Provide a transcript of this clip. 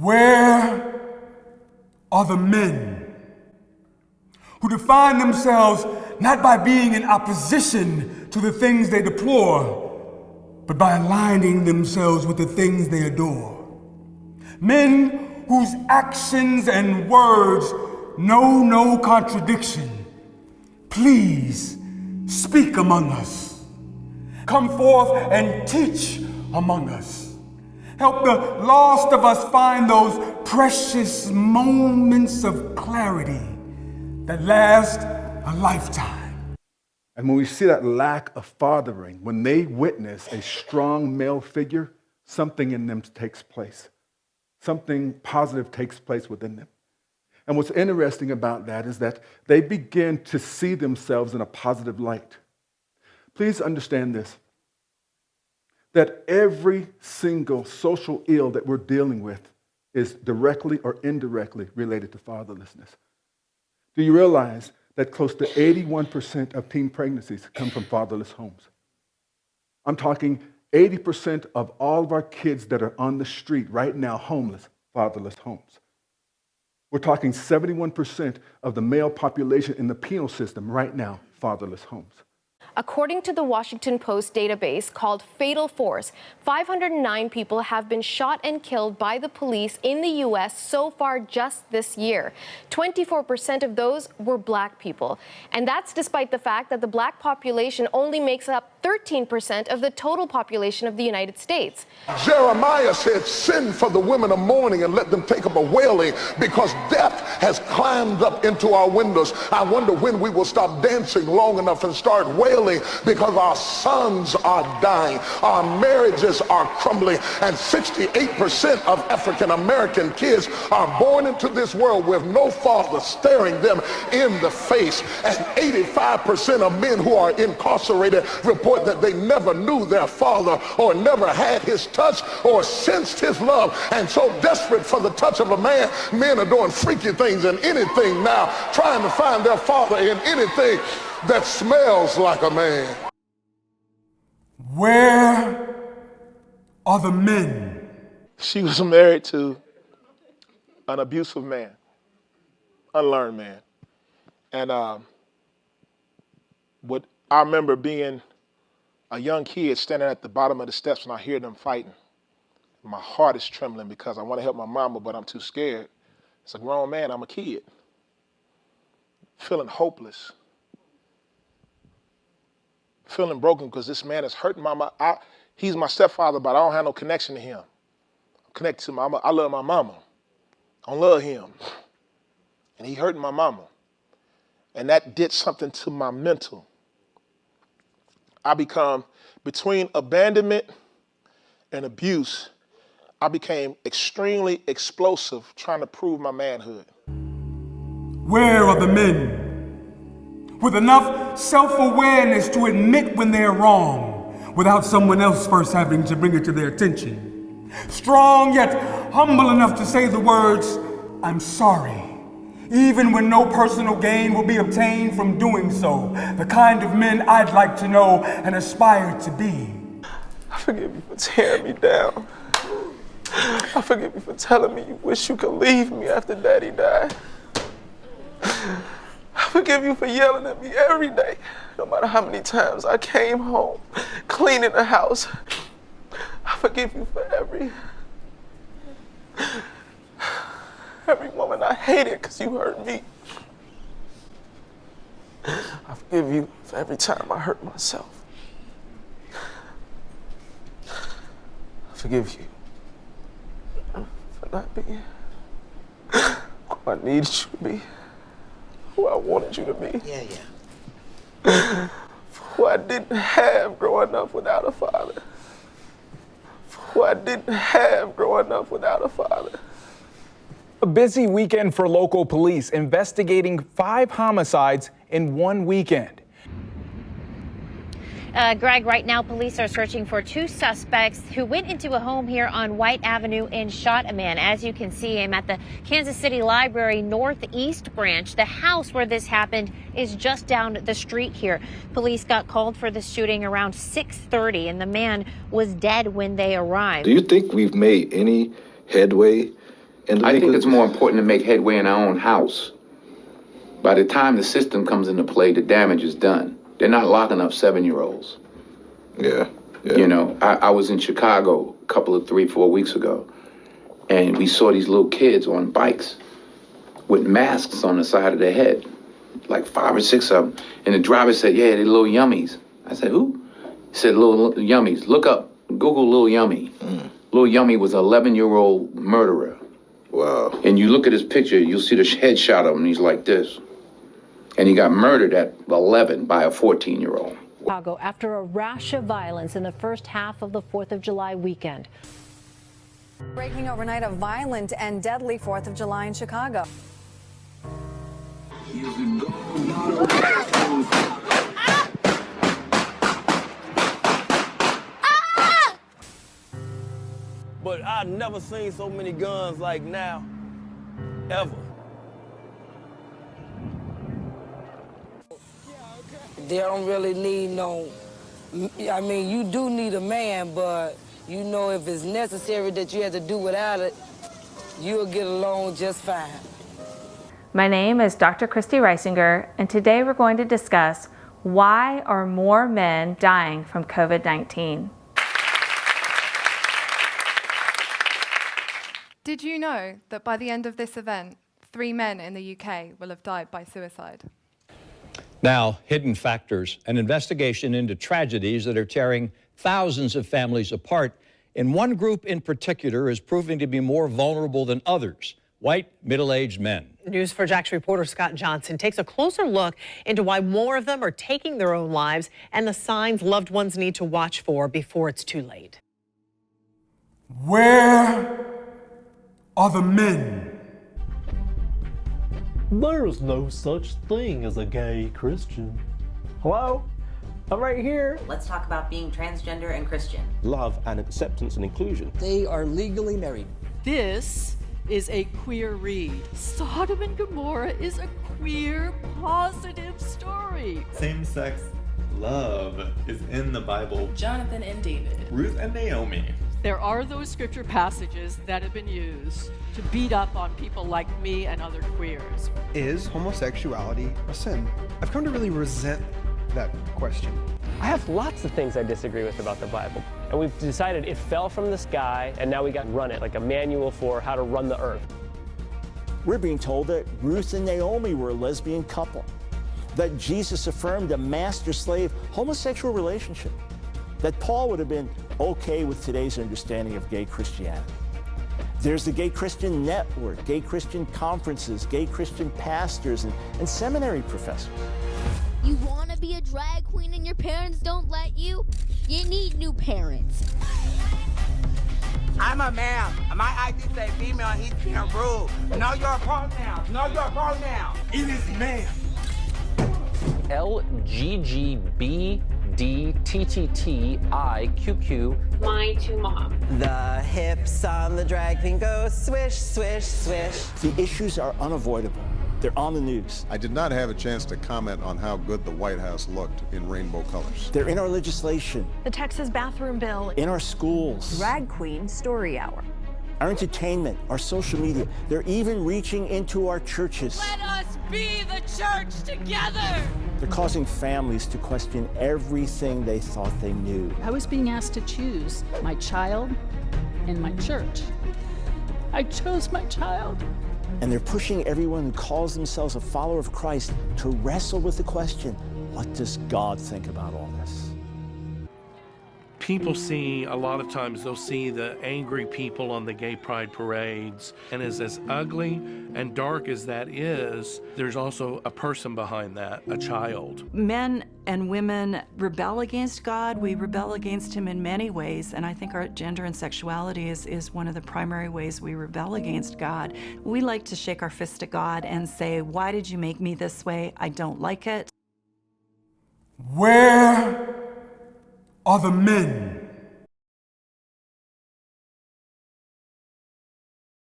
Where are the men who define themselves not by being in opposition to the things they deplore, but by aligning themselves with the things they adore? Men whose actions and words know no contradiction. Please speak among us. Come forth and teach among us. Help the lost of us find those precious moments of clarity that last a lifetime. And when we see that lack of fathering, when they witness a strong male figure, something in them takes place. Something positive takes place within them. And what's interesting about that is that they begin to see themselves in a positive light. Please understand this, that every single social ill that we're dealing with is directly or indirectly related to fatherlessness. Do you realize that close to 81% of teen pregnancies come from fatherless homes? I'm talking 80% of all of our kids that are on the street right now, homeless, fatherless homes. We're talking 71% of the male population in the penal system right now, fatherless homes. According to the Washington Post database called Fatal Force, 509 people have been shot and killed by the police in the U.S. so far just this year. 24% of those were black people. And that's despite the fact that the black population only makes up 13% of the total population of the United States. Jeremiah said, "Send for the women of mourning and let them take up a wailing, because death has climbed up into our windows." I wonder when we will stop dancing long enough and start wailing, because our sons are dying, our marriages are crumbling, and 68% of African American kids are born into this world with no father staring them in the face, and 85% of men who are incarcerated report that they never knew their father or never had his touch or sensed his love. And so desperate for the touch of a man, men are doing freaky things and anything now, trying to find their father in anything that smells like a man. Where are the men? She was married to an abusive man, unlearned man. And what I remember being a young kid standing at the bottom of the steps and I hear them fighting. My heart is trembling because I want to help my mama, but I'm too scared. As a grown man, I'm a kid. Feeling hopeless. Feeling broken because this man is hurting my mama. He's my stepfather, but I don't have no connection to him. I'm connected to my mama. I love my mama. I don't love him. And he hurting my mama. And that did something to my mental. I become, between abandonment and abuse, I became extremely explosive trying to prove my manhood. Where are the men with enough self-awareness to admit when they're wrong without someone else first having to bring it to their attention? Strong yet humble enough to say the words, "I'm sorry," even when no personal gain will be obtained from doing so. The kind of men I'd like to know and aspire to be. I forgive you for tearing me down. I forgive you for telling me you wish you could leave me after Daddy died. I forgive you for yelling at me every day, no matter how many times I came home, cleaning the house. I forgive you for every woman I hated because you hurt me. I forgive you for every time I hurt myself. I forgive you for not being who I needed you to be, who I wanted you to be. For who I didn't have growing up without a father. For who I didn't have growing up without a father. A busy weekend for local police investigating 5 homicides in one weekend. Greg, right now police are searching for 2 suspects who went into a home here on White Avenue and shot a man. As you can see, I'm at the Kansas City Library Northeast branch. The house where this happened is just down the street here. Police got called for the shooting around 6:30, and the man was dead when they arrived. Do you think we've made any headway I think it's more important to make headway in our own house. By the time the system comes into play, the damage is done. They're not locking up 7-year-olds. Yeah. You know, I was in Chicago a couple of 3-4 weeks ago, and we saw these little kids on bikes with masks on the side of their head, like 5 or 6 of them. And the driver said, yeah, they're little yummies. I said, who? He said, little yummies. Look up, Google Lil Yummy. Lil Yummy was an 11-year-old murderer. Wow. And you look at his picture, you'll see the headshot of him, and he's like this. And he got murdered at 11 by a 14-year-old. Chicago after a rash of violence in the first half of the 4th of July weekend. Breaking overnight, a violent and deadly 4th of July in Chicago. But I've never seen so many guns like now, ever. They don't really need no, I mean, you do need a man, but you know if it's necessary that you have to do without it, you'll get along just fine. My name is Dr. Christy Reisinger, and today we're going to discuss why are more men dying from COVID-19? Did you know that by the end of this event, 3 men in the UK will have died by suicide? Now, hidden factors, an investigation into tragedies that are tearing thousands of families apart. And one group in particular is proving to be more vulnerable than others, white, middle-aged men. News4JAX reporter Scott Johnson takes a closer look into why more of them are taking their own lives and the signs loved ones need to watch for before it's too late. Where are the men? There's no such thing as a gay Christian. Hello? I'm right here. Let's talk about being transgender and Christian. Love and acceptance and inclusion. They are legally married. This is a queer read. Sodom and Gomorrah is a queer, positive story. Same-sex love is in the Bible. Jonathan and David. Ruth and Naomi. There are those scripture passages that have been used to beat up on people like me and other queers. Is homosexuality a sin? I've come to really resent that question. I have lots of things I disagree with about the Bible. And we've decided it fell from the sky, and now we got to run it, like a manual for how to run the earth. We're being told that Ruth and Naomi were a lesbian couple, that Jesus affirmed a master-slave homosexual relationship, that Paul would have been okay with today's understanding of gay Christianity. There's the Gay Christian Network, gay Christian conferences, gay Christian pastors, and seminary professors. You want to be a drag queen and your parents don't let you? You need new parents. I'm a man. My ID say female and he's being rude. Know your pronouns. Know your pronouns. It is man. LGGBDTTTIQQ. Mine to mom. The hips on the drag queen go swish, swish, swish. The issues are unavoidable. They're on the news. I did not have a chance to comment on how good the White House looked in rainbow colors. They're in our legislation. The Texas bathroom bill. In our schools. Drag Queen Story Hour. Our entertainment, our social media. They're even reaching into our churches. Let us be the church together. They're causing families to question everything they thought they knew. I was being asked to choose my child and my church. I chose my child. And they're pushing everyone who calls themselves a follower of Christ to wrestle with the question, what does God think about all this? People see, a lot of times they'll see the angry people on the gay pride parades, and as ugly and dark as that is, there's also a person behind that, a child. Men and women rebel against God. We rebel against him in many ways, and I think our gender and sexuality is one of the primary ways we rebel against God. We like to shake our fist at God and say, why did you make me this way? I don't like it. Where are the men?